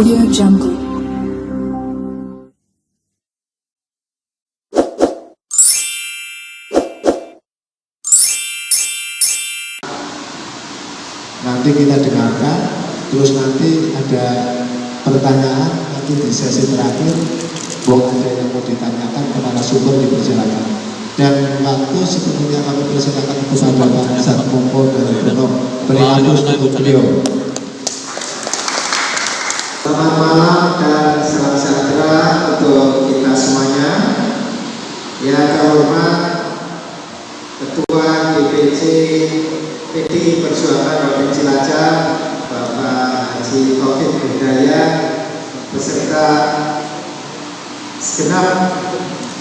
Audio Jungle. Nanti kita dengarkan, terus nanti ada pertanyaan, nanti di sesi terakhir ada yang mau ditanyakan kepada sumber dipersilakan. Dan waktu sepenuhnya kami persilakan kepada Pak Satmoko dari Brimob. Berikan untuk beliau. Selamat malam dan salam sejahtera untuk kita semuanya. Yang terhormat Ketua DPC PDI Perjuangan Provinsi Cilacap, Bapak Haji Taufik Hidayat, beserta segenap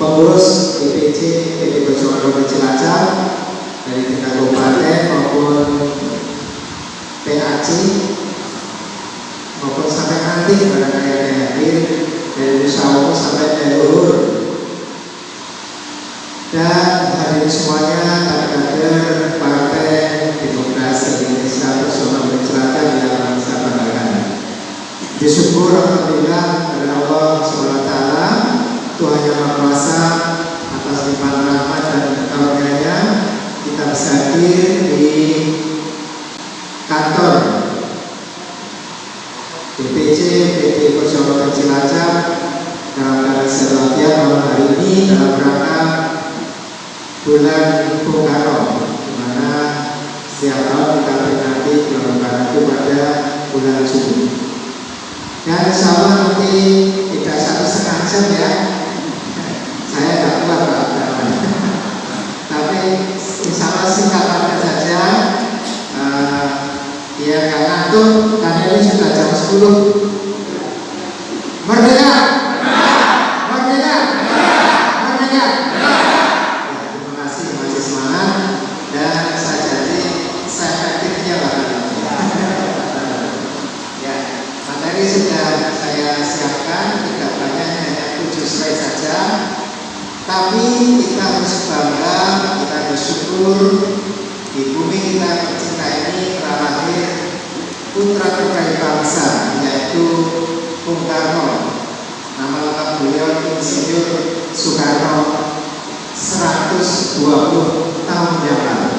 pengurus DPC PDI Perjuangan Provinsi Cilacap dari tingkat kabupaten maupun PAC maupun sampai nanti barangkali yang hadir dari Nusa sampai dari Luhur, dan hadirin semuanya, kader Partai Demokrasi Indonesia Perjuangan Provinsi Cilacap yang saya banggakan. Disyukur alhamdulillah kepada Allah SWT, Tuhan Yang Maha Kuasa, atas limpahan rahmat dan karunia-Nya kita bisa hadir di kantor DPC PDI Perjuangan Provinsi Cilacap dalam keadaan sehat walafiat malam hari ini dalam rangka bulan Bung Karno, di mana setiap tahun kita peringati bulan Bung Karno itu pada bulan Juni. Dan insya Allah nanti tidak 1,5 jam ya, saya tidak kuat Pak, tapi insya Allah singkat saja. Ya nggak ngantuk karena ini sudah jam 10. Merdeka! Merdeka! Merdeka! Ya, terima kasih, masih semangat dan saya janji saya efektifnya lah. Ya, materi sudah saya siapkan, tidak banyak, hanya 7 slide saja. Tapi kita harus bangga, kita bersyukur di bumi kita tercinta ini telah lahir putra terbaik bangsa, yaitu Bung Karno. Nama lengkap beliau Insinyur Soekarno, 120 tahun yang lalu.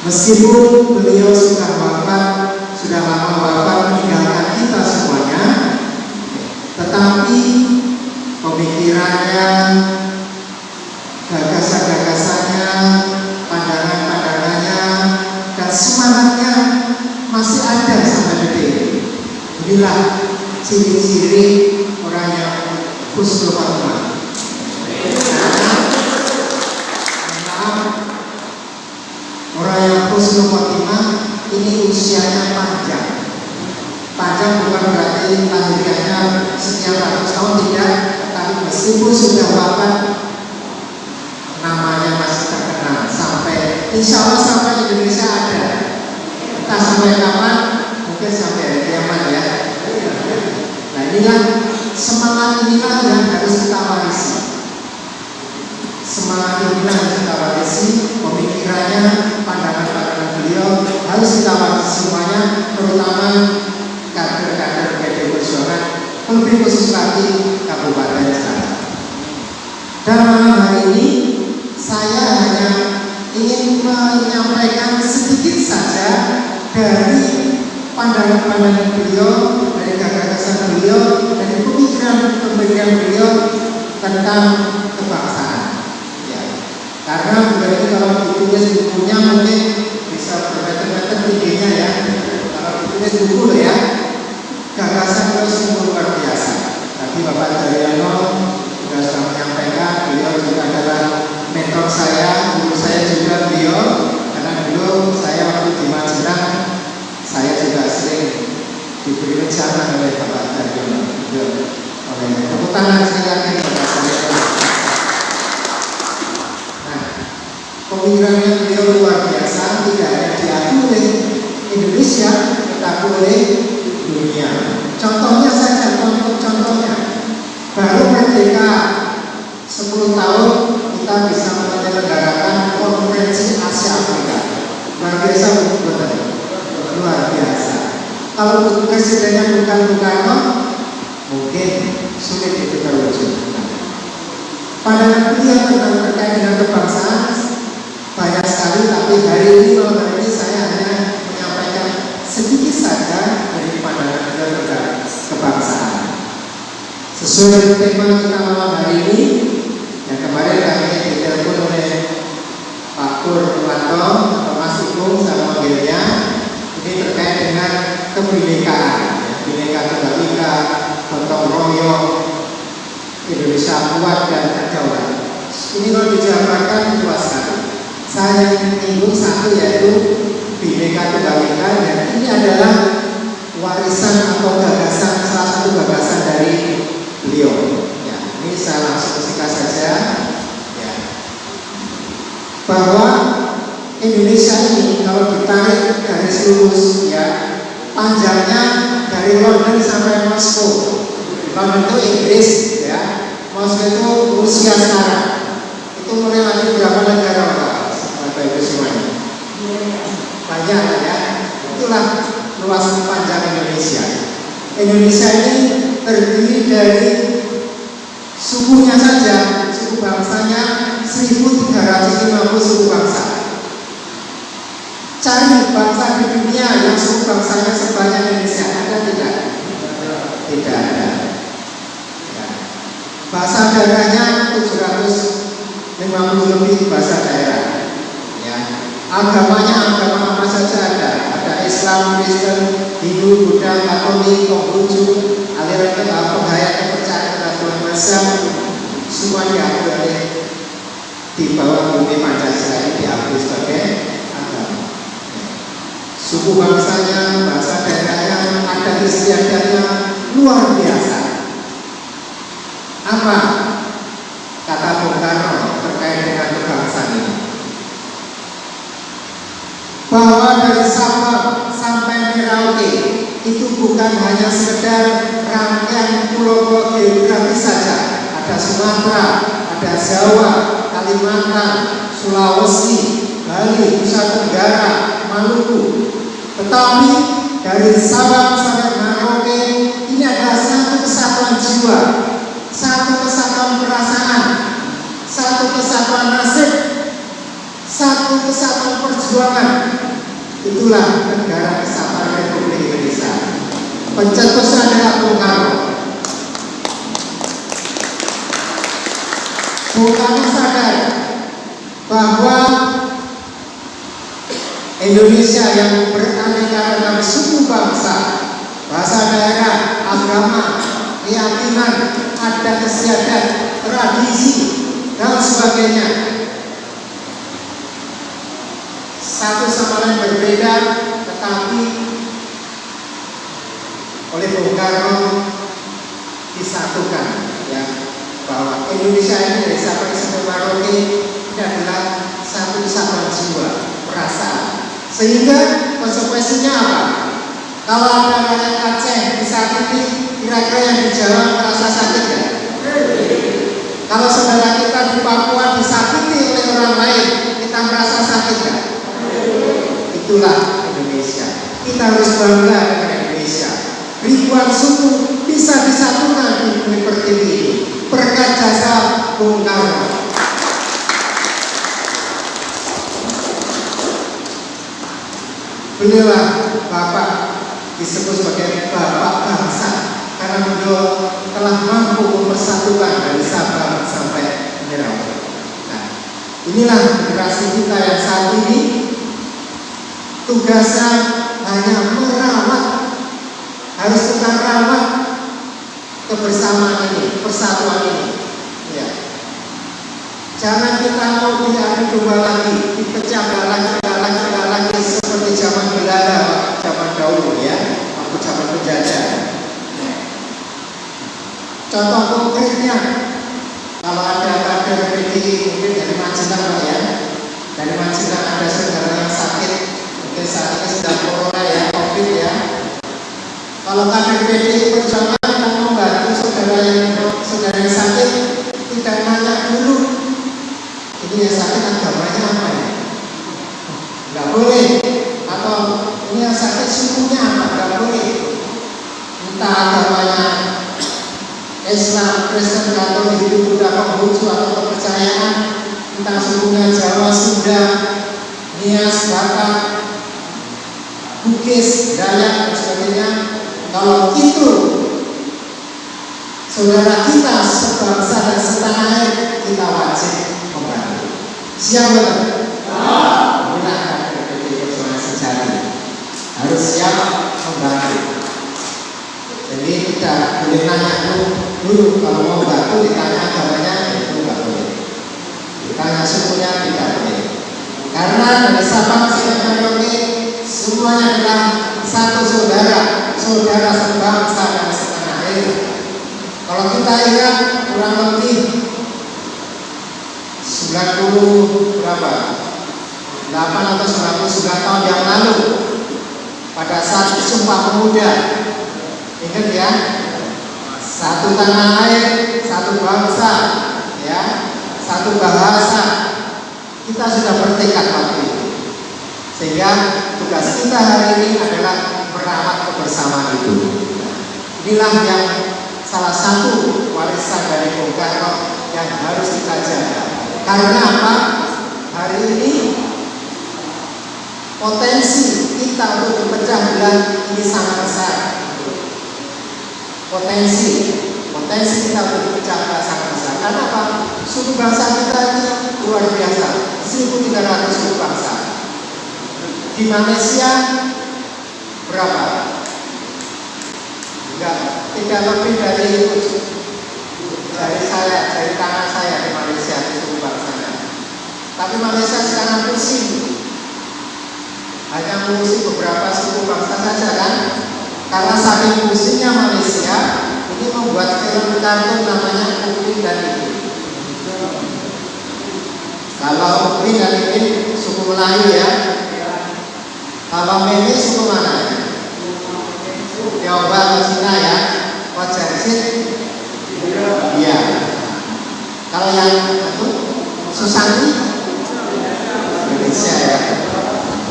Meskipun beliau sudah lama wafat meninggalkan kita semuanya, tetapi pemikirannya, gagasan-gagasannya, pandangan-pandangannya, dan semangatnya masih ada sampai detik ini. Inilah ciri-ciri orang yang husnul khotimah. Orang yang husnul khotimah ini usianya panjang. Panjang bukan berarti lahiriannya sekian ratus tahun, tidak, tetapi meskipun sudah wafat namanya masih terkenal sampai, insya Allah sampai Indonesia ada. Entah sampai kapan, mungkin sampai hari kiamat ya. Nah inilah, semangat inilah yang harus kita warisi. Semangat inilah harus kita warisi, pemikirannya, pandangan-pandangan beliau harus kita warisi semuanya, terutama kader-kader PDI Perjuangan, lebih khusus lagi Kabupaten Cilacap. Dan malam hari ini saya hanya ingin menyampaikan sedikit saja dari pandangan-pandangan beliau, dari gagasan beliau, dari pemikiran beliau tentang kebangsaan. Ya. Karena beliau ini kalau ditulis bukunya mungkin bisa bermeter-meter tingginya ya. Kalau ditulis buku loh ya, gagasan beliau sungguh luar biasa. Tadi Bapak Daryono sudah menyampaikan, beliau juga adalah mentor saya, guru saya juga beliau, karena dulu saya waktu di Magelang saya juga sering diberi rencana oleh Bapak Daryono. Oleh tepuk tangan sekali lagi kepada saya. Nah, pemikirannya beliau luar biasa, tidak hanya diakui oleh Indonesia, tetapi oleh dunia. Contohnya saja, contohnya baru merdeka 10 tahun kita bisa menyelenggarakan konferensi Asia Afrika. Luar biasa, luar biasa. Kalau presidennya bukan Bung Karno, Pandangan beliau tentang terkait dengan kebangsaan banyak sekali, tapi hari ini saya hanya menyampaikan sedikit saja dari pandangan beliau tentang kebangsaan. Sesuai tema kita malam hari ini, yang kemarin kami ditelepon oleh Pak Purwanto atau Mas Ibu sama manggilnya, ini terkait dengan kebinekaan, Bhinneka Tunggal Ika, gotong royong, Indonesia kuat dan berdaulat. Ini kalau dijabarkan luas sekali. Saya ingin menyinggung satu, yaitu Bhinneka Tunggal Ika, dan ini adalah warisan atau gagasan, salah satu gagasan dari beliau. Ya, ini saya langsung singkat saja. Ya, bahwa Indonesia ini kalau ditarik garis lurus, ya, panjangnya dari London sampai Moskow. London itu Inggris, ya, Moskow itu Rusia sekarang. Itu melewati berapa negara, Bapak Ibu semuanya? Banyak, ya. Itulah luas panjang Indonesia. Indonesia ini terdiri dari sukunya saja, suku bangsanya 1350 suku bangsa. Cari bangsa di dunia yang suku bangsanya sebanyak Indonesia, ada tidak? Tidak ada. Ya. Bahasa daerahnya 750 lebih bahasa daerah. Ya. Agamanya agama apa saja ada. Ada Islam, Kristen, Hindu, Buddha, Katolik, Konghucu, aliran penghayat kepercayaan agama Islam, semua diakui oleh di bawah bumi Pancasila ini diakui sebagai agama. Suku bangsanya, bahasa daerahnya, adat istiadatnya luar biasa. Apa kata Bung Karno terkait dengan kebangsaan ini? Bahwa dari Sabang sampai Merauke itu bukan hanya sekedar rangkaian pulau-pulau geografis saja. Ada Sumatera, ada Jawa, Kalimantan, Sulawesi, Bali, Nusa Tenggara, Maluku. Tetapi dari Sabang sampai Merauke ini adalah satu kesatuan jiwa, satu kesatuan perasaan, satu kesatuan nasib, satu kesatuan perjuangan. Itulah negara kesatuan Republik Indonesia. Pencetusnya adalah Bung Karno. Bung Karno sadar bahwa Indonesia yang beraneka ragam suku bangsa, bahasa daerah, agama, keyakinan, adat istiadat, tradisi, dan sebagainya, satu sama lain berbeda, tetapi oleh Bung Karno disatukan, ya, bahwa Indonesia ini dari Sabang sampai Merauke ini adalah satu kesatuan jiwa, perasaan. Sehingga konsekuensinya apa? Kalau ada rakyat Aceh disakiti, kira-kira yang di Jawa merasa sakit ya? Kalau saudara kita di Papua disakiti oleh orang lain, kita merasa sakit ya? Itulah Indonesia. Kita harus bangga dengan Indonesia. Ribuan suku bisa disatukan di bumi pertiwi ini berkat jasa Bung Karno. Beliaulah Bapak, disebut sebagai Bapak Bangsa karena beliau telah mampu mempersatukan dari Sabang sampai Merauke. Nah, inilah generasi kita yang saat ini tugasnya hanya merawat, harus kita rawat kebersamaan ini, persatuan ini. Ya. Jangan kita mau diadu domba lagi, dipecah belah lagi seperti zaman Belanda, zaman dahulu, ya, waktu zaman penjajah. Contoh konkretnya, kalau ada kader PDI mungkin dari Magelang, ya, dari Magelang ada saudara yang sakit, mungkin saat ini sedang corona, ya, COVID, ya. Kalau kader PDI Perjuangan akan membantu saudara yang sakit, tidak nanya dulu, ini yang sakit agamanya apa ya? Nggak boleh. Atau ini yang sakit sukunya apa? Nggak boleh. Entah agamanya Islam, Kristen, Katolik, Hindu, Buddha, Konghucu atau kepercayaan tentang sukunya Jawa, Sunda, Nias, Batak, Bugis, Dayak dan sebagainya. Kalau itu saudara kita sebangsa dan setanah air, kita wajib membantu. Siap betul? Inilah kader PDI Perjuangan sejati, harus siap membantu. Jadi tidak boleh nanya dulu, kalau mau bantu ditanya agamanya, itu nggak boleh. Ditanya sukunya, tidak boleh. Karena dari Sabang sampai Merauke semuanya adalah satu saudara sebangsa dan setanah air. Kalau kita ingat kurang lebih 90 berapa? 8 atau 99 tahun yang lalu, pada saat Sumpah Pemuda, ingat ya, satu tanah air, satu bangsa, ya, satu bahasa. Kita sudah bertekad waktu itu. Sehingga tugas kita hari ini adalah merawat kebersamaan itu. Inilah yang salah satu warisan dari Bung Karno yang harus kita jaga. Karena apa? Hari ini potensi kita untuk berpecah belah ini sangat besar. Potensi kita untuk berpecah belah sangat besar. Karena apa? Suku bangsa kita ini luar biasa. 1.300 suku bangsa. Di Malaysia berapa? Enggak, tidak lebih dari tangan saya di Malaysia di suku bangsanya. Tapi Malaysia sekarang pusing, hanya mengurusi beberapa suku bangsa saja kan? Karena saking pusingnya Malaysia, ini membuat film kartun namanya Upin dan Ipin. Kalau Upin dan Ipin suku Melayu ya. Kalau Meme suku mana? Tionghoa atau Cina ya? Wajar sih? Iya. Kalau yang itu Susanti Indonesia ya.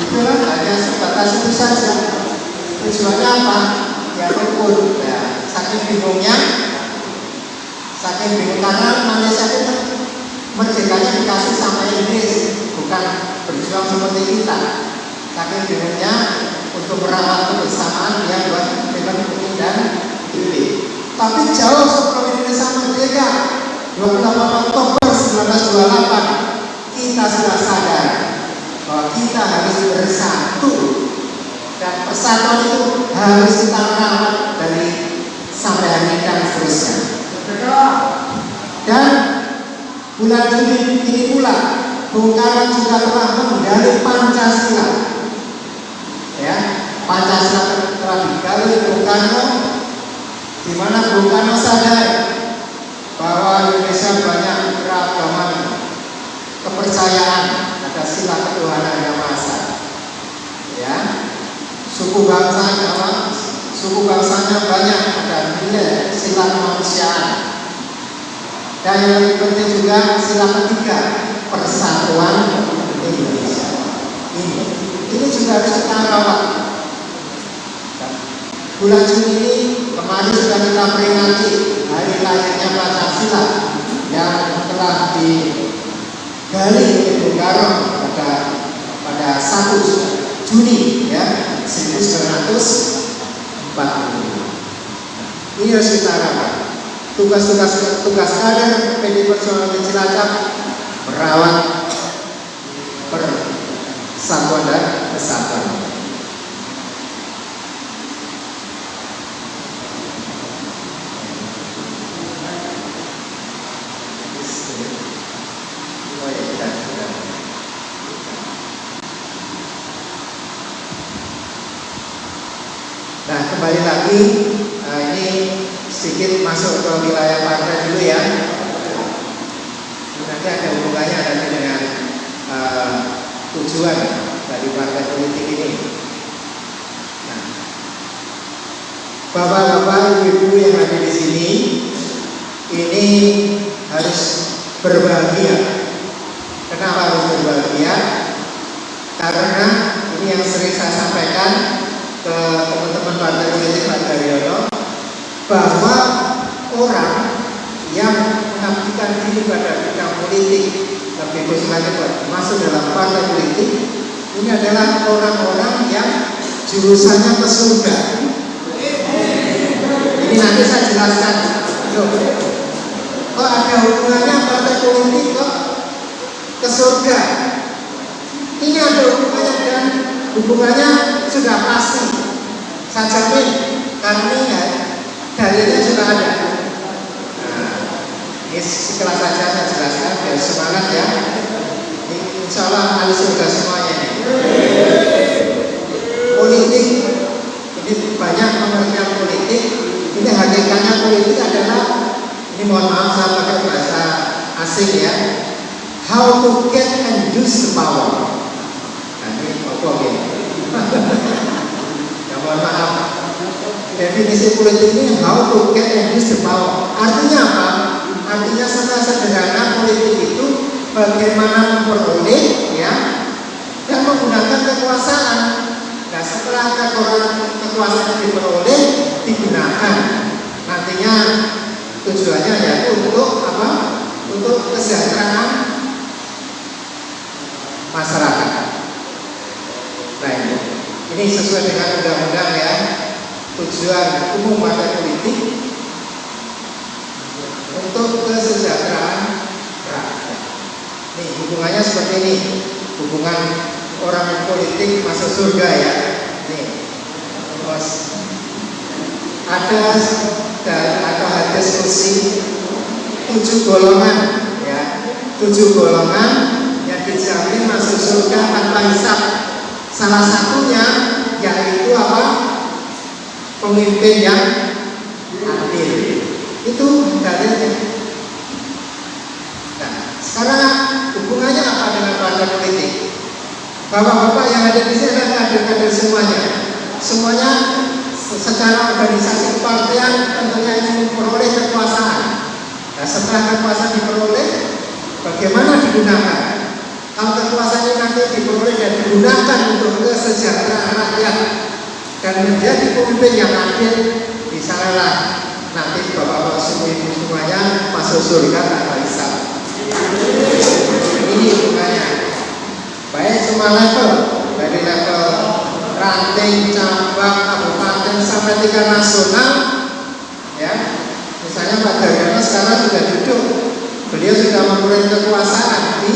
Itulah hanya sebatas itu saja. Tujuannya apa? Ya rukun. Ya, saking bingung karena Malaysia itu merdekanya dikasih sama Inggris, bukan berjuang seperti kita. Saking bingungnya untuk merawat kebersamaan dia buat dengan Upin dan Ipin. Tapi jauh sebelum Indonesia merdeka, 28 Oktober 1928, kita sudah sadar bahwa kita harus bersatu dan persatuan itu harus kita rawat dari sampai hari ini dan seterusnya. Dan bulan Juni ini pula Bung Karno juga telah menggali Pancasila. Ya, Pancasila telah digali Bung Karno, di mana Bung Karno sadar bahwa Indonesia banyak keragaman kepercayaan, ada sila ketuhanan yang Maha Esa. Ya, suku bangsanya banyak, ada nilai sila kemanusiaan. Dan yang lebih penting juga sila ketiga, persatuan Indonesia. Ini juga harus kita rawat. Bulan Juni ini kemarin sudah kita peringati hari lahirnya Pancasila yang telah digali oleh Bung Karno pada 1 Juni ya 1945. Ini harus kita rawat. Tugas kader PDI Perjuangan di Cilacap merawat persatuan dan kesatuan. Nah, kembali lagi, ini sedikit masuk ke wilayah partai dulu ya. Nanti ada hubungannya nanti dengan tujuan dari partai politik ini. Nah, bapak-bapak, ibu-ibu yang ada di sini, ini harus berbahagia. Kenapa harus berbahagia? Karena ini yang sering saya sampaikan ke teman-teman partai politik Pak Daryono, bahwa orang politik, lebih khusus lagi masuk dalam partai politik, ini adalah orang-orang yang jurusannya ke surga. Ini nanti saya jelaskan. Kok ada hubungannya partai politik kok ke surga? Ini ada hubungannya, dan hubungannya sudah pasti. Saya jamin, karena ini ya, dalilnya sudah ada. Nah, ini setelah saja saya jelaskan biar semangat ya. Insya Allah ahli surga semuanya. Politik ini banyak pengertian politik. Ini hakikatnya politik adalah, ini mohon maaf saya pakai bahasa asing ya, how to get and use the power. Nah ini oke. Ya mohon maaf. Definisi politik ini how to get and use the power. Artinya apa? Artinya secara sederhana politik itu bagaimana memperoleh ya dan menggunakan kekuasaan. Nah setelah kekuasaan diperoleh, digunakan, nantinya tujuannya yaitu untuk apa? Untuk kesejahteraan masyarakat. Nah ini sesuai dengan undang-undang ya. Tujuan umum partai politik untuk kesejahteraan rakyat. Nih hubungannya seperti ini, hubungan orang politik masuk surga ya. Nih, ada hadis kursi 7 golongan ya, 7 golongan yang dijamin masuk surga tanpa hisab. Salah satunya yaitu apa? Pemimpin yang adil. Itu dalilnya. Nah, sekarang hubungannya apa dengan partai politik? Bapak-bapak yang ada di sini adalah kader-kader semuanya. Semuanya secara organisasi kepartian tentunya ingin memperoleh kekuasaan. Nah, setelah kekuasaan diperoleh, bagaimana digunakan? Kalau kekuasaan ini nanti diperoleh dan digunakan untuk kesejahteraan rakyat dan menjadi pemimpin yang adil, di sanalah nanti bapak-bapak semuanya masuk surga tanpa hisab. Ini hubungannya. Baik semua level, dari level ranting, cabang, kabupaten sampai tingkat nasional, ya. Misalnya Pak Daryono sekarang sudah duduk, beliau sudah mempunyai kekuasaan di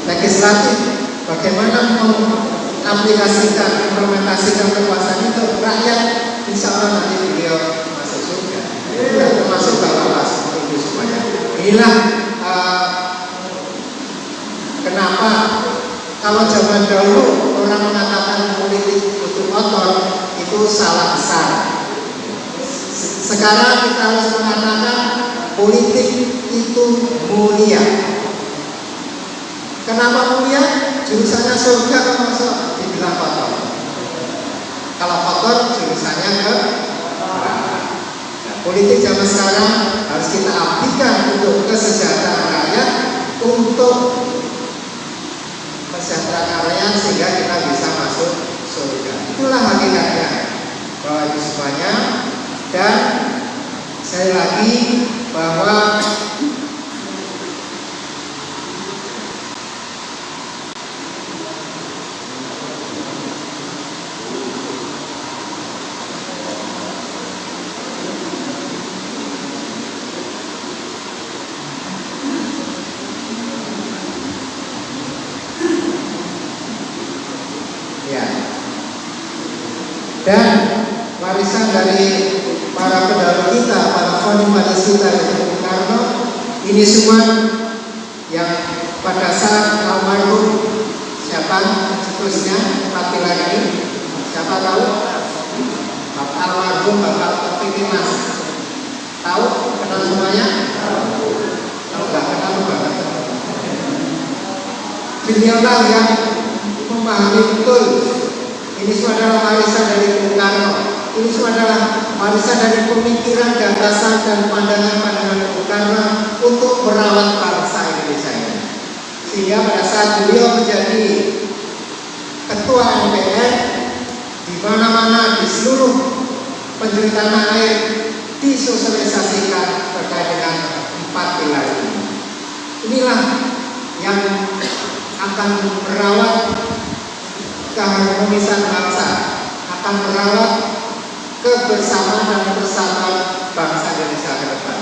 legislatif. Bagaimana aplikasikan, implementasikan kekuasaan itu rakyat, insya Allah nanti beliau masuk surga. Termasuk bapak-bapak seperti itu semuanya. Inilah kenapa kalau zaman dahulu orang mengatakan politik itu kotor, itu salah besar. Sekarang kita harus mengatakan politik itu mulia. Kenapa mulia? Jurusannya surga kan masuk dibilang kotor. Kalau kotor jurusannya ke neraka. Nah, politik zaman sekarang harus kita abdikan untuk kesejahteraan rakyat, untuk kesejahteraan rakyat sehingga kita bisa masuk surga. Itulah hakikatnya Bapak Ibu semuanya. Dan sekali lagi bahwa dan warisan dari para pendahulu kita, para founding fathers kita yaitu Bung Karno, ini semua yang pada saat almarhum siapa seterusnya Pak lagi, siapa tahu? Bapak almarhum Bapak Taufik Mas, tahu? Kenal semuanya? Tahu nggak? Kenal banget. Beliaulah yang memahami betul. Ini semua adalah warisan dari Bung Karno. Ini semua adalah warisan dari pemikiran, gagasan, dan pandangan-pandangan Bung Karno untuk merawat bangsa Indonesia ini. Sehingga pada saat beliau menjadi ketua MPR, di mana-mana di seluruh penjuru tanah air disosialisasikan terkait dengan 4 pilar ini. Inilah yang akan merawat keharmonisan bangsa, akan merawat kebersamaan dan persatuan bangsa Indonesia ke depan.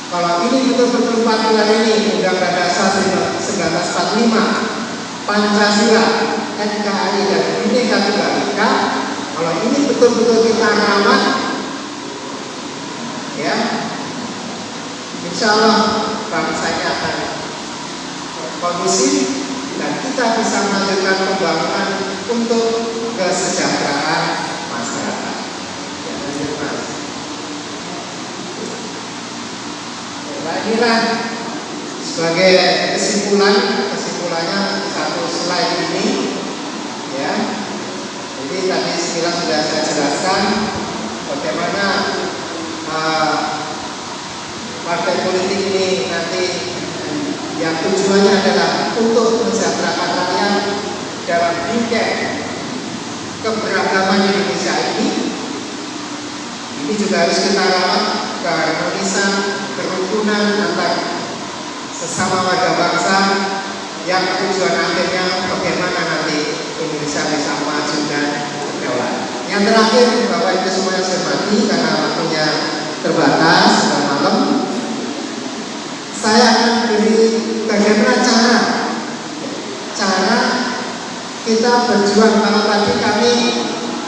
Kalau ini betul-betul pilar ini, Undang-Undang Dasar 1945, Pancasila, NKRI dan Bhinneka Tunggal Ika, kalau ini betul-betul kita rawat, ya, insya Allah bangsanya akan kondusif dan kita bisa melanjutkan pembangunan untuk kesejahteraan masyarakat. Ya, lanjut Mas. Nah, inilah sebagai kesimpulannya satu slide ini, ya. Jadi tadi sekilas sudah saya jelaskan bagaimana partai politik ini nanti yang tujuannya adalah untuk mensejahterakan rakyat dalam bingkai keberagaman Indonesia ini. Ini juga harus kita rawat keharmonisan, kerukunan antar sesama warga bangsa yang tujuan akhirnya bagaimana nanti Indonesia bisa maju dan berdaulat. Yang terakhir, Bapak Ibu semua yang saya hormati, karena waktunya terbatas dan malam, saya akan beri bagaimana cara kita berjuang. Kalau tadi kami,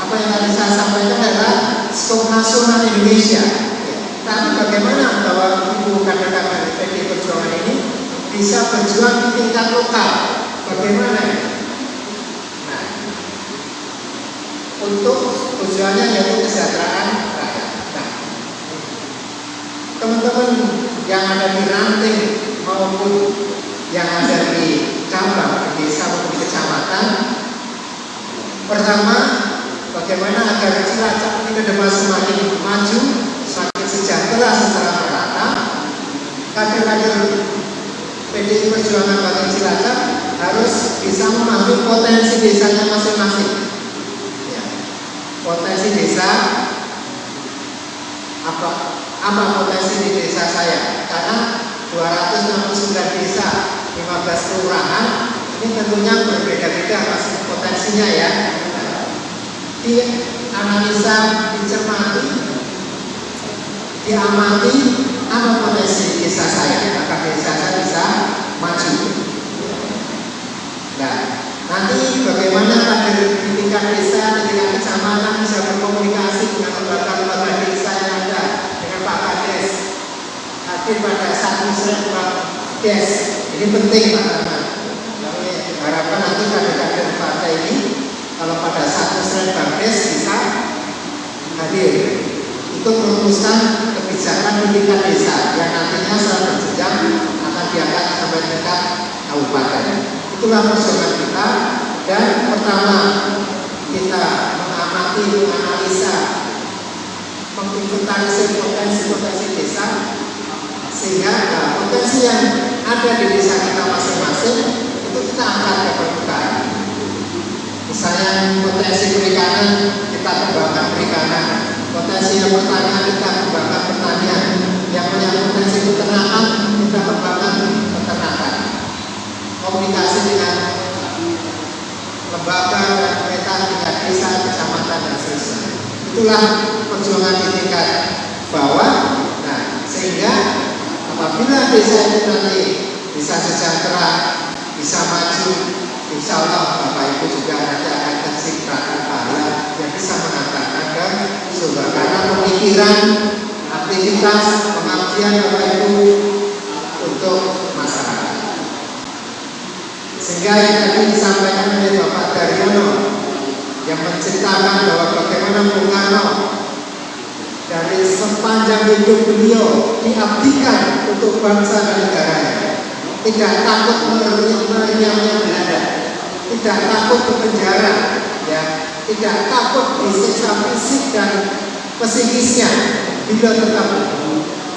apa yang tadi saya sampaikan adalah skop nasional Indonesia. Tapi bagaimana bahwa ibu kader-kader PDI Perjuangan ini bisa berjuang di tingkat lokal? Bagaimana? Nah, untuk tujuannya yaitu kesejahteraan rakyat. Nah, teman-teman yang ada di ranting maupun yang ada di cabang, di desa maupun di kecamatan, pertama, bagaimana agar Cilacap ini ke depan semakin maju, semakin sejahtera secara merata. Kader-kader PDI Perjuangan Bagian Cilacap harus bisa memahami potensi desanya masing-masing. Ya. Potensi desa, apa potensi di desa saya? Karena 269 desa, 15 kelurahan, ini tentunya berbeda-beda masih potensinya ya. Dianalisa, dicermati, diamati apa potensi desa saya, maka desa saya bisa maju. Nah, nanti bagaimana kader di tingkat desa, di tingkat kecamatan bisa berkomunikasi dengan lembaga-lembaga desa yang ada, dengan Pak Kades, hadir pada satu slide Pak Kades. Ini penting Pak Rahman. Kami harapkan nanti kader-kader partai ini kalau pada satu slide Pak Kades bisa hadir, ikut merumuskan kebijakan di tingkat desa yang nantinya secara berjenjang akan diangkat sampai tingkat kabupaten. Itulah perjuangan kita. Dan pertama, kita mengamati, menganalisa, menginventarisir potensi-potensi desa, sehingga potensi yang ada di desa kita masing-masing itu kita angkat ke permukaan. Misalnya potensi perikanan, kita kembangkan perikanan. Potensi yang pertanian, kita kembangkan pertanian. Yang punya potensi peternakan, kita kembangkan peternakan. Komunikasi dengan lembaga dan pemerintah tingkat desa, kecamatan dan seterusnya. Itulah perjuangan di tingkat bawah. Nah, sehingga apabila desa itu nanti bisa sejahtera, bisa maju, insya Allah Bapak Ibu juga nanti akan terciptakan pahala yang bisa mengantarkan ke surga. Karena pemikiran, aktivitas, pengabdian Bapak Ibu untuk masyarakat. Sehingga yang tadi disampaikan oleh Bapak Daryono yang menceritakan bahwa bagaimana Bung Karno dari sepanjang hidup beliau diabdikan untuk bangsa dan negaranya, tidak takut meriamnya Belanda, tidak takut berpenjara, ya, tidak takut disiksa fisik dan psikisnya, beliau tetap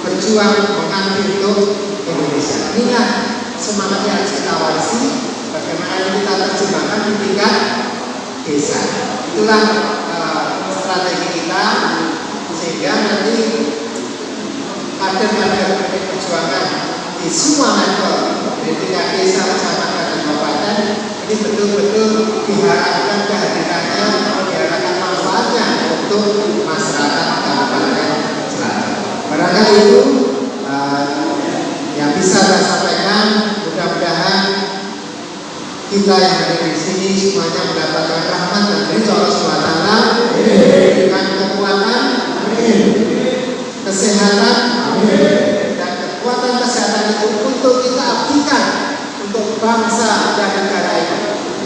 berjuang mengabdi untuk Indonesia. Inilah semangat yang harus kita warisi. Bagaimana kita terjemahkan di tingkat desa. Itulah strategi kita, sehingga nanti kader-kader perjuangan di semua level, dari tingkat desa, kecamatan, dan kabupaten. Ini betul-betul diharapkan kehadirannya, diharapkan manfaatnya untuk masyarakat Kabupaten Selatan. Barangkali itu yang bisa saya sampaikan. Mudah-mudahan kita yang ada di sini semuanya mendapatkan rahmat dan ridho Allah SWT, dengan kekuatan, kesehatan, dan kekuatan kesehatan itu untuk kita abdikan untuk bangsa dan negara ini.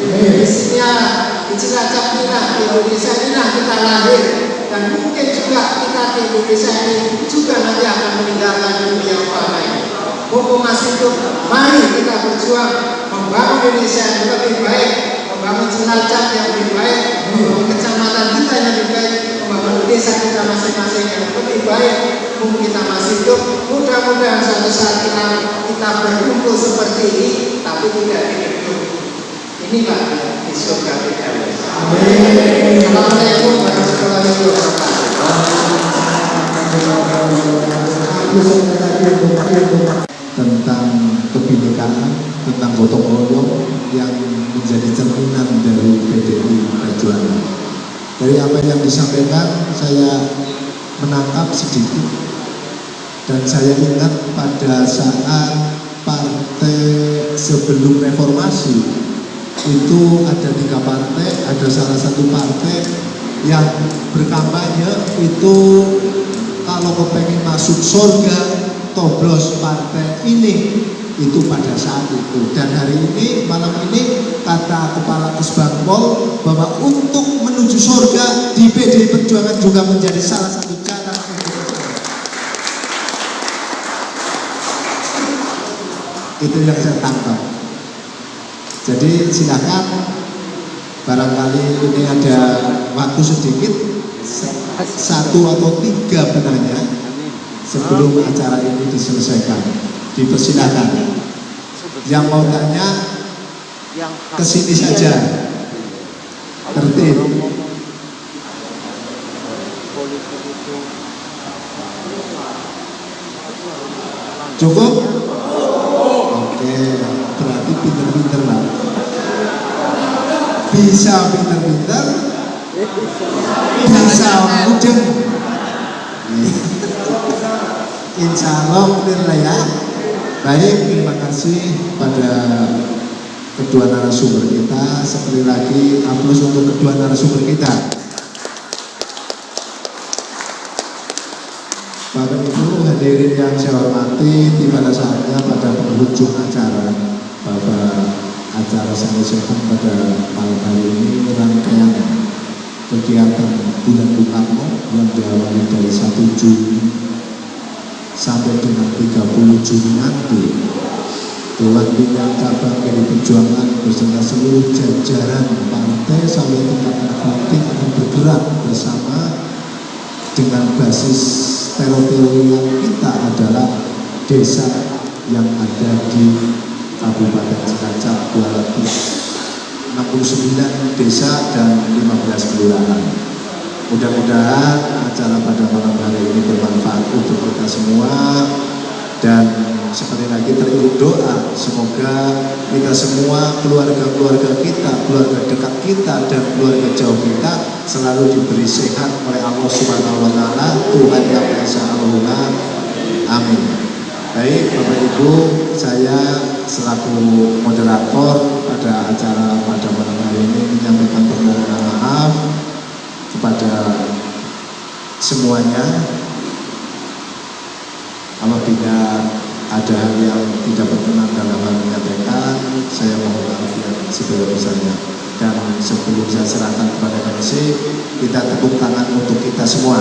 Di sini di Cilacap inilah, di Indonesia inilah kita lahir, dan mungkin juga kita di Indonesia ini juga nanti akan meninggalkan dunia yang fana ini. Mumpung masih hidup, mari kita berjuang membangun Indonesia yang lebih baik, membangun Cilacap yang lebih baik, membangun kecamatan kita yang lebih baik, membangun desa kita masing-masing yang lebih baik. Mumpung kita masih hidup, mudah-mudahan suatu saat kita berkumpul seperti ini, tapi tidak di gedung. Inilah di surga kita. Amin. Assalamualaikum warahmatullahi wabarakatuh. Tentang kebinekaan, tentang gotong royong yang menjadi cerminan dari PDI Perjuangan. Dari apa yang disampaikan, saya menangkap sedikit, dan saya ingat pada saat partai sebelum reformasi itu ada 3 partai, ada salah satu partai yang berkampanye itu kalau kepengen masuk surga toblos partai ini, itu pada saat itu. Dan hari ini, malam ini, kata Kepala Kesbangpol bahwa untuk menuju surga di PDI Perjuangan juga menjadi salah satu cara. Itu yang saya tangkap. Jadi silakan, barangkali ini ada waktu sedikit, 1 atau 3 benarnya, sebelum acara ini diselesaikan. Dipersilakan. Yang mau tanya kesini saja. Tertib. Cukup? Oke, berarti pinter-pinter lah. Bisa pinter-pinter, bisa mudeng. Insya Allah clear lah ya. Baik, terima kasih pada kedua narasumber kita. Sekali lagi aplaus untuk kedua narasumber kita. Bapak Ibu hadirin yang saya hormati, tiba saatnya pada penghujung acara. Bapak acara selesaikan pada malam hari ini rangkaian kegiatan Bulan Bung Karno yang diawali dari 1 Juni sampai dengan 30 Juni nanti. Dewan Pimpinan Cabang PDI Perjuangan beserta seluruh jajaran partai sampai tingkat ranting akan bergerak bersama dengan basis teritori yang kita adalah desa yang ada di Kabupaten Cilacap, 269 desa dan 15 kelurahan. Mudah-mudahan acara pada malam hari ini bermanfaat untuk kita semua, dan sekali lagi teriring doa semoga kita semua, keluarga-keluarga kita, keluarga dekat kita dan keluarga jauh kita selalu diberi sehat oleh Allah Subhanahu wa taala, Tuhan yang Esa Allah. Amin. Baik Bapak Ibu, saya selaku moderator pada acara pada malam hari ini menyampaikan permohonan maaf kepada semuanya apabila ada hal yang tidak berkenan dalam hal menyampaikan. Saya mohon maaf yang sebesar-besarnya. Dan sebelum saya serahkan kepada MC, kita tepuk tangan untuk kita semua.